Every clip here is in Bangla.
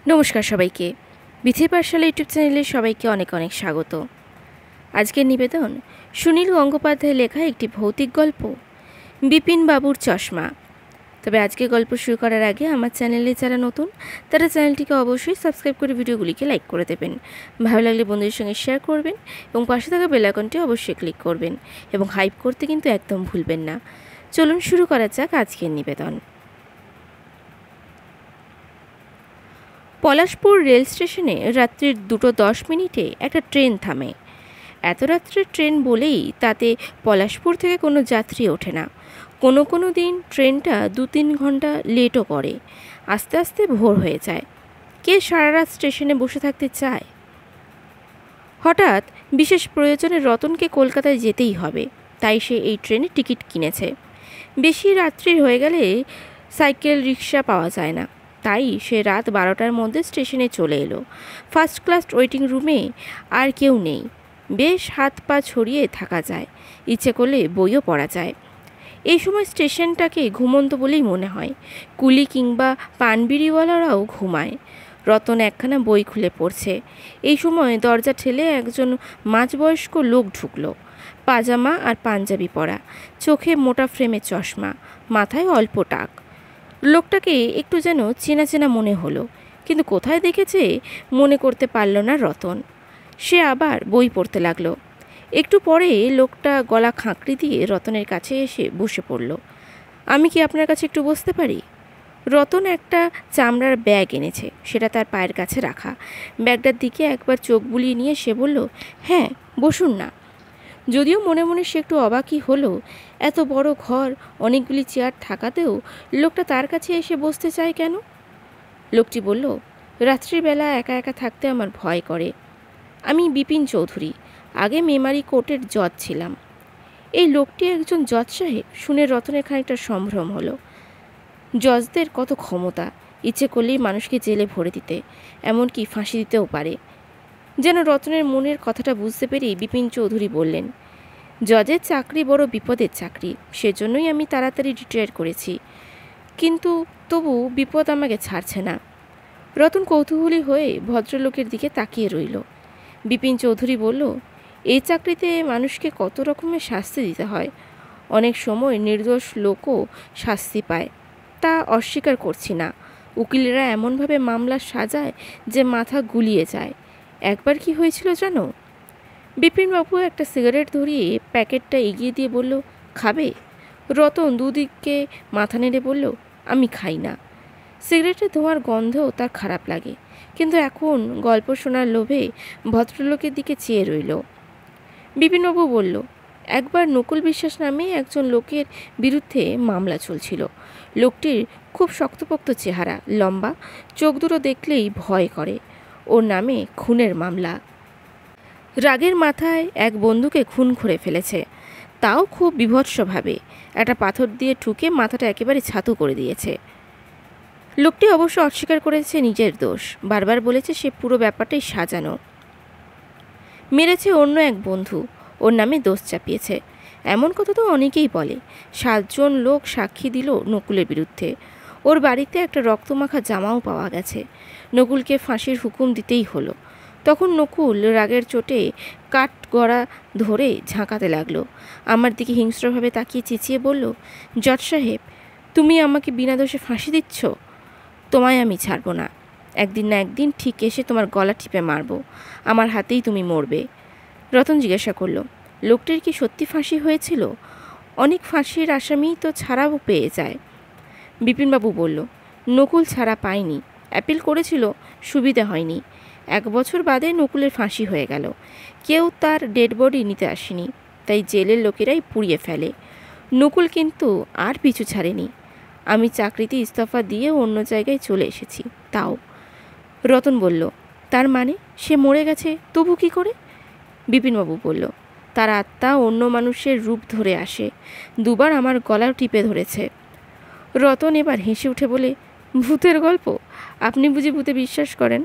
নমস্কার সবাইকে। বিথি পাঠশালা ইউটিউব চ্যানেলে সবাইকে অনেক অনেক স্বাগত। আজকের নিবেদন সুনীল গঙ্গোপাধ্যায়ের লেখা একটি ভৌতিক গল্প, বিপিন বাবুর চশমা। তবে আজকে গল্প শুরু করার আগে আমার চ্যানেলে যারা নতুন তারা চ্যানেলটিকে অবশ্যই সাবস্ক্রাইব করে ভিডিওগুলিকে লাইক করে দেবেন। ভালো লাগলে বন্ধুদের সঙ্গে শেয়ার করবেন এবং পাশে থাকা বেল আইকনটি অবশ্যই ক্লিক করবেন এবং হাইপ করতে কিন্তু একদম ভুলবেন না। চলুন শুরু করা যাক আজকের নিবেদন। পলাশপুর রেল স্টেশনে রাত্রির 2:10 একটা ট্রেন থামে। এত রাত্রের ট্রেন বলেই তাতে পলাশপুর থেকে কোনো যাত্রী ওঠে না। কোনো দিন ট্রেনটা 2-3 ঘন্টা লেটও করে। আস্তে আস্তে ভোর হয়ে যায়। কে সারা রাত স্টেশনে বসে থাকতে চায়? হঠাৎ বিশেষ প্রয়োজনে রতনকে কলকাতায় যেতেই হবে, তাই সে এই ট্রেনে টিকিট কিনেছে। বেশি রাত্রি হয়ে গেলে সাইকেল রিক্সা পাওয়া যায় না, তাই সে রাত 12টার মধ্যে স্টেশনে চলে এলো। ফার্স্ট ক্লাস ওয়েটিং রুমে আর কেউ নেই। বেশ হাত পা ছড়িয়ে থাকা যায়, ইচ্ছে করলে বইও পড়া যায়। এই সময় স্টেশনটাকে ঘুমন্ত বলেই মনে হয়। কুলি কিংবা পানবিড়িওয়ালারাও ঘুমায়। রতন একখানা বই খুলে পড়ছে। এই সময় দরজা ঠেলে একজন মাঝবয়স্ক লোক ঢুকলো। পাজামা আর পাঞ্জাবি পরা, চোখে মোটা ফ্রেমের চশমা, মাথায় অল্প টাক। লোকটাকে একটু যেন চেনা চেনা মনে হলো, কিন্তু কোথায় দেখেছে মনে করতে পারল না রতন। সে আবার বই পড়তে লাগলো। একটু পরে লোকটা গলা খাঁকড়ি দিয়ে রতনের কাছে এসে বসে পড়ল। আমি কি আপনার কাছে একটু বসতে পারি? রতন একটা চামড়ার ব্যাগ এনেছে, সেটা তার পায়ের কাছে রাখা। ব্যাগটার দিকে একবার চোখ বুলিয়ে নিয়ে সে বলল, হ্যাঁ বসুন না। যদিও মনে মনে সে একটু অবাকই হলো, এত বড় ঘর, অনেকগুলি চেয়ার থাকাতেও লোকটা তার কাছে এসে বসতে চায় কেন? লোকটি বলল, রাত্রিবেলা একা একা থাকতে আমার ভয় করে। আমি বিপিন চৌধুরী, আগে মেমারি কোর্টের জজ ছিলাম। এই লোকটি একজন জজ সাহেব শুনে রতনের খানিকটা সম্ভ্রম হলো। জজদের কত ক্ষমতা, ইচ্ছে করলেই মানুষকে জেলে ভরে দিতে, এমনকি ফাঁসি দিতেও পারে। যেন রতনের মনের কথাটা বুঝতে পেরেই বিপিন চৌধুরী বললেন, জজের চাকরি বড় বিপদের চাকরি, সেজন্যই আমি তাড়াতাড়ি রিটায়ার করেছি, কিন্তু তবু বিপদ আমাকে ছাড়ছে না। রতন কৌতূহলী হয়ে ভদ্রলোকের দিকে তাকিয়ে রইল। বিপিন চৌধুরী বলল, এই চাকরিতে মানুষকে কত রকমের শাস্তি দিতে হয়। অনেক সময় নির্দোষ লোকও শাস্তি পায়, তা অস্বীকার করছি না। উকিলেরা এমনভাবে মামলা সাজায় যে মাথা গুলিয়ে যায়। একবার কি হয়েছিল জানো? বিপিনবাবু একটা সিগারেট ধরিয়ে প্যাকেটটা এগিয়ে দিয়ে বলল, খাবে? রতন দুদিকে মাথা নেড়ে বলল, আমি খাই না। সিগারেটের ধোঁয়ার গন্ধও তার খারাপ লাগে, কিন্তু এখন গল্প শোনার লোভে ভদ্রলোকের দিকে চেয়ে রইল। বিপিনবাবু বলল, একবার নকুল বিশ্বাস নামে একজন লোকের বিরুদ্ধে মামলা চলছিল। লোকটির খুব শক্তপোক্ত চেহারা, লম্বা, চোখ দুটো দেখলেই ভয় করে। ওর নামে খুনের মামলা। রাগের মাথায় এক বন্ধুকে খুন করে ফেলেছে, তাও খুব বীভৎসভাবে। একটা পাথর দিয়ে ঠুকে মাথাটা একেবারে ছাতু করে দিয়েছে। লোকটি অবশ্য অস্বীকার করেছে নিজের দোষ, বারবার বলেছে সে পুরো ব্যাপারটাই সাজানো। মেরেছে অন্য এক বন্ধু, ওর নামে দোষ চাপিয়েছে। এমন কথা তো অনেকেই বলে। 7 জন লোক সাক্ষী দিল নকুলের বিরুদ্ধে। ওর বাড়িতে একটা রক্তমাখা জামাও পাওয়া গেছে। নকুলকে ফাঁসির হুকুম দিতেই হলো। তখন নকুল রাগের চোটে কাঠ গড়া ধরে ঝাঁকাতে লাগলো। আমার দিকে হিংস্রভাবে তাকিয়ে চেঁচিয়ে বলল, জজ সাহেব, তুমি আমাকে বিনা দোষে ফাঁসি দিচ্ছ? তোমায় আমি ছাড়ব না। একদিন না একদিন ঠিক এসে তোমার গলা টিপে মারব, আমার হাতেই তুমি মরবে। রতন জিজ্ঞাসা করল, লোকটির কি সত্যি ফাঁসি হয়েছিল? অনেক ফাঁসির আসামি তো ছাড়াও পেয়ে যায়। বিপিনবাবু বলল, নকুল ছাড়া পায়নি, অ্যাপিল করেছিল, সুবিধা হয়নি। 1 বছর বাদে নকুলের ফাঁসি হয়ে গেল। কেউ তার ডেড বডি নিতে আসেনি, তাই জেলের লোকেরাই পুড়িয়ে ফেলে। নকুল কিন্তু আর পিছু ছাড়েনি। আমি চাকরিতে ইস্তফা দিয়ে অন্য জায়গায় চলে এসেছি, তাও। রতন বলল, তার মানে সে মরে গেছে তবু কি করে? বিপিনবাবু বলল, তার আত্মা অন্য মানুষের রূপ ধরে আসে। 2 বার আমার গলা টিপে ধরেছে। রতন এবার হেসে উঠে বলে, ভূতের গল্প? আপনি বুঝি ভূতে বিশ্বাস করেন?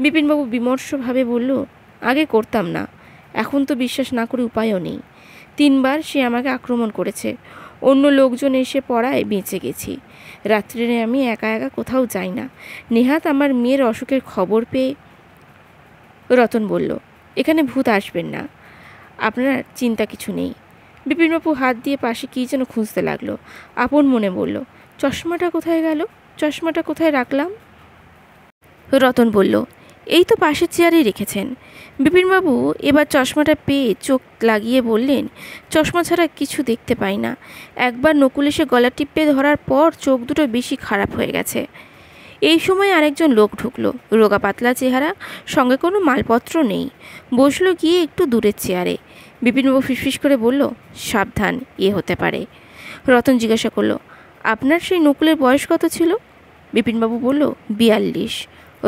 বিপিনবাবু বিমর্ষভাবে বলল, আগে করতাম না, এখন তো বিশ্বাস না করে উপায়ও নেই। 3 বার সে আমাকে আক্রমণ করেছে। অন্য লোকজন এসে পড়ায় বেঁচে গেছি। রাত্রিরে আমি একা একা কোথাও যাই না। নেহাত আমার মেয়ের অসুখের খবর পেয়ে। রতন বলল, এখানে ভূত আসবেন না, আপনার চিন্তা কিছু নেই। বিপিনবাবু হাত দিয়ে পাশে কী যেন খুঁজতে লাগলো। আপন মনে বলল, চশমাটা কোথায় গেল? চশমাটা কোথায় রাখলাম? রতন বলল, এই তো পাশের চেয়ারেই রেখেছেন। বিপিনবাবু এবার চশমাটা পেয়ে চোখ লাগিয়ে বললেন, চশমা ছাড়া কিছু দেখতে পাই না। একবার নকুল এসে গলা টিপে ধরার পর চোখ দুটো বেশি খারাপ হয়ে গেছে। এই সময় আরেকজন লোক ঢুকলো, রোগা পাতলা চেহারা, সঙ্গে কোনো মালপত্র নেই। বসলো গিয়ে একটু দূরের চেয়ারে। বিপিনবাবু ফিসফিস করে বলল, সাবধান, এ হতে পারে। রতন জিজ্ঞাসা করলো, আপনার সেই নকুলের বয়স কত ছিল? বিপিনবাবু বলল, 42।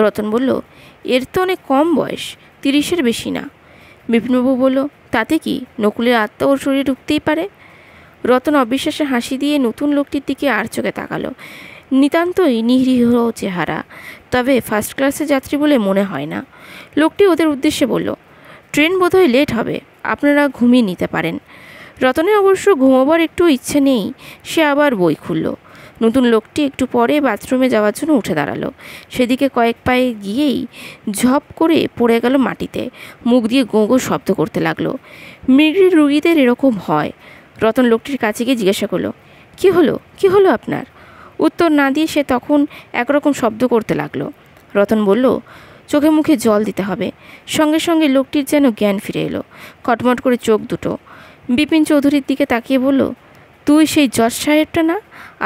রতন বলল, এর তো অনেক কম বয়স, 30-এর বেশি না। বিপিনবাবু বলল, তাতে কি, নকুলের আত্মা ওর শরীরে ঢুকতেই পারে। রতন অবিশ্বাসে হাসি দিয়ে নতুন লোকটির দিকে আর চোখে তাকালো। নিতান্তই নিরীহ চেহারা, তবে ফার্স্ট ক্লাসের যাত্রী বলে মনে হয় না। লোকটি ওদের উদ্দেশ্যে বলল, ট্রেন বোধহয় লেট হবে, আপনারা ঘুমিয়ে নিতে পারেন। রতনের অবশ্য ঘুমোবার একটু ইচ্ছে নেই, সে আবার বই খুলল। নতুন লোকটি একটু পরে বাথরুমে যাওয়ার জন্য উঠে দাঁড়ালো। সেদিকে কয়েক পায়ে গিয়েই ঝপ করে পড়ে গেল মাটিতে, মুখ দিয়ে গোঁ গোঁ শব্দ করতে লাগলো। মৃগীর রুগীদের এরকম হয়। রতন লোকটির কাছে গিয়ে জিজ্ঞাসা করলো, কি হলো, কি হলো আপনার? উত্তর না দিয়ে সে তখন একরকম শব্দ করতে লাগলো। রতন বলল, চোখে মুখে জল দিতে হবে। সঙ্গে সঙ্গে লোকটির যেন জ্ঞান ফিরে এলো, কটমট করে চোখ দুটো। বিপিন চৌধুরীর দিকে তাকিয়ে বলল, তুই সেই জজ সাহেবটা না?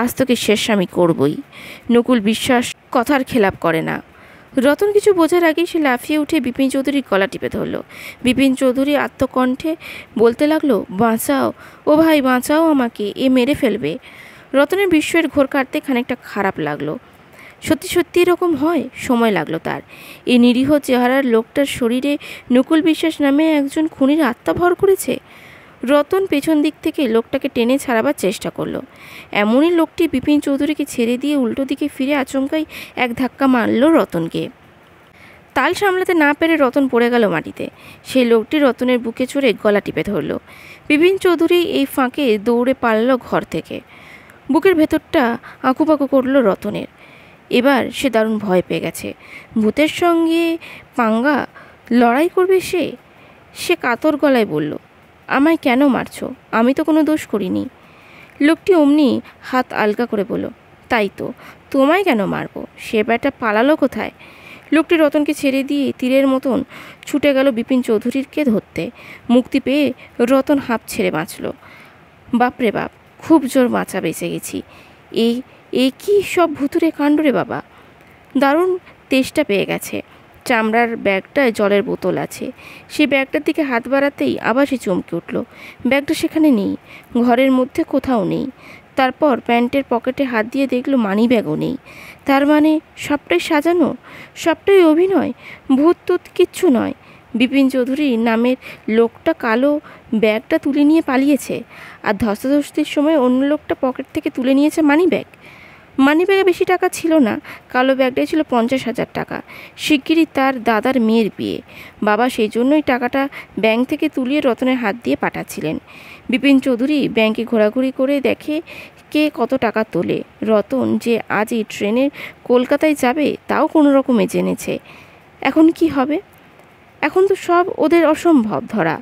আজ তোকে শেষ আমি করবই। নকুল বিশ্বাস কথার খেলাপ করে না। রতন কিছু বোঝার আগেই সে লাফিয়ে উঠে বিপিন চৌধুরীর গলা টিপে ধরল। বিপিন চৌধুরী আত্মকণ্ঠে বলতে লাগলো, বাঁচাও, ও ভাই বাঁচাও আমাকে, এ মেরে ফেলবে। রতনের বিস্ময়ের ঘোর কাটতে খানিকটা খারাপ লাগলো। সত্যি সত্যি এরকম হয়? সময় লাগলো তার। এই নিরীহ চেহারার লোকটার শরীরে নকুল বিশ্বাস নামে একজন খুনির আত্মা ভর করেছে। রতন পেছন দিক থেকে লোকটাকে টেনে ছাড়াবার চেষ্টা করলো। এমনই লোকটি বিপিন চৌধুরীকে ছেড়ে দিয়ে উল্টো দিকে ফিরে আচমকাই এক ধাক্কা মারল রতনকে। তাল সামলাতে না পেরে রতন পড়ে গেল মাটিতে। সেই লোকটি রতনের বুকে চড়ে গলা টিপে ধরল। বিপিন চৌধুরী এই ফাঁকে দৌড়ে পালাল ঘর থেকে। বুকের ভেতরটা আঁকুপাকু করল রতনের। এবার সে দারুণ ভয় পেয়ে গেছে। ভূতের সঙ্গে পাঙ্গা লড়াই করবে সে। সে কাতর গলায় বলল, আমায় কেন মারছো? আমি তো কোনো দোষ করিনি। লোকটি অমনি হাত আলগা করে বলল, তাই তো, তোমায় কেন মারবো? সে ব্যাটা পালালো কোথায়? লোকটি রতনকে ছেড়ে দিয়ে তীরের মতন ছুটে গেল বিপিন চৌধুরীকে ধরতে। মুক্তি পেয়ে রতন হাঁপ ছেড়ে বাঁচল। বাপরে বাপ, খুব জোর বাঁচা বেঁচে গেছি। এই কি সব ভুতুরে কাণ্ড রে বাবা! দারুণ তেষ্টা পেয়ে গেছে। চামড়ার ব্যাগটায় জলের বোতল আছে। সেই ব্যাগটার দিকে হাত বাড়াতেই আবার সে চমকে উঠল। ব্যাগটা সেখানে নেই, ঘরের মধ্যে কোথাও নেই। তারপর প্যান্টের পকেটে হাত দিয়ে দেখলো মানি ব্যাগও নেই। তার মানে সবটাই সাজানো, সবটাই অভিনয়, ভূত টুত কিচ্ছু নয়। বিপিন চৌধুরী নামের লোকটা কালো ব্যাগটা তুলে নিয়ে পালিয়েছে, আর ধস্তাধস্তির সময় অন্য লোকটা পকেট থেকে তুলে নিয়েছে মানি ব্যাগ। মানি ব্যাগে বেশি টাকা ছিল না, কালো ব্যাগটাই ছিল 50,000 টাকা। শিগগিরই তার দাদার মেয়ের বিয়ে। বাবা সেই জন্যই টাকাটা ব্যাংক থেকে তুলিয়ে রতনের হাত দিয়ে পাঠাচ্ছিলেন। বিপিন চৌধুরী ব্যাংকে ঘোরাঘুরি করে দেখে কে কত টাকা তোলে। রতন যে আজ এই ট্রেনে কলকাতায় যাবে তাও কোনো রকমে জেনেছে। এখন কি হবে? এখন তো সব ওদের অসম্ভব ধরা।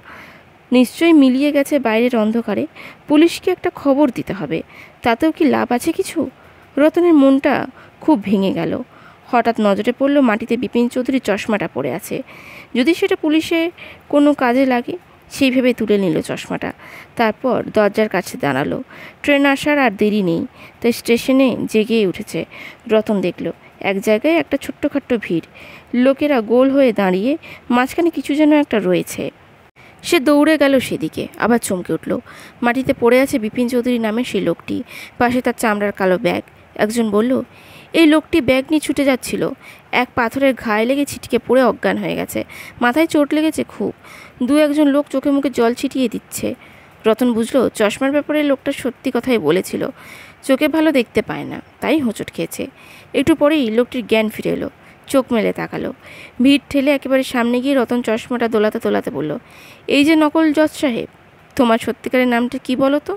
নিশ্চয়ই মিলিয়ে গেছে বাইরের অন্ধকারে। পুলিশকে একটা খবর দিতে হবে। তাতেও কি লাভ আছে কিছু? রতনের মনটা খুব ভেঙে গেল। হঠাৎ নজরে পড়ল মাটিতে বিপিন চৌধুরীর চশমাটা পড়ে আছে। যদি সেটা পুলিশে কোনো কাজে লাগে, সেই ভেবে তুলে নিল চশমাটা। তারপর দরজার কাছে দাঁড়ালো। ট্রেন আসার আর দেরি নেই, তাই স্টেশনে জেগেই উঠেছে। রতন দেখল এক জায়গায় একটা ছোট্টখাট্ট ভিড়। লোকেরা গোল হয়ে দাঁড়িয়ে, মাঝখানে কিছু যেন একটা রয়েছে। সে দৌড়ে গেল সেদিকে, আবার চমকে উঠল। মাটিতে পড়ে আছে বিপিন চৌধুরী নামে সেই লোকটি, পাশে তার চামড়ার কালো ব্যাগ। একজন বলল, এই লোকটি ব্যাগ নিয়ে ছুটে যাচ্ছিল। এক পাথরের ঘায়ে লেগে ছিটকে পড়ে অজ্ঞান হয়ে গেছে। মাথায় চোট লেগেছে খুব। দু একজন লোক চোখে মুখে জল ছিটিয়ে দিচ্ছে। রতন বুঝল চশমার ব্যাপারে লোকটা সত্যি কথাই বলেছিল। চোখে ভালো দেখতে পায় না, তাই হোঁচট খেয়েছে। একটু পরেই লোকটির জ্ঞান ফিরে এলো। চোখ মেলে তাকালো। ভিড় ঠেলে একেবারে সামনে গিয়ে রতন চশমাটা দোলাতে দোলাতে বলল, এই যে নকল জজ সাহেব, তোমার সত্যিকারের নামটা কি বলো তো?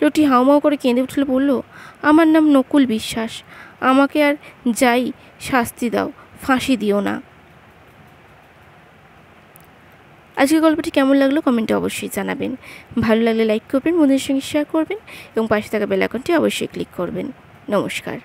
লোকটি হাউমাউ করে কেঁদে উঠল, বলল, আমার নাম নকুল বিশ্বাস, আমাকে আর যাই শাস্তি দাও, ফাঁসি দিও না। আজকের গল্পটি কেমন লাগলো কমেন্টে অবশ্যই জানাবেন। ভালো লাগলে লাইক করবেন, বন্ধুদের সঙ্গে শেয়ার করবেন এবং পাশে থাকা বেল আইকনটি অবশ্যই ক্লিক করবেন। নমস্কার।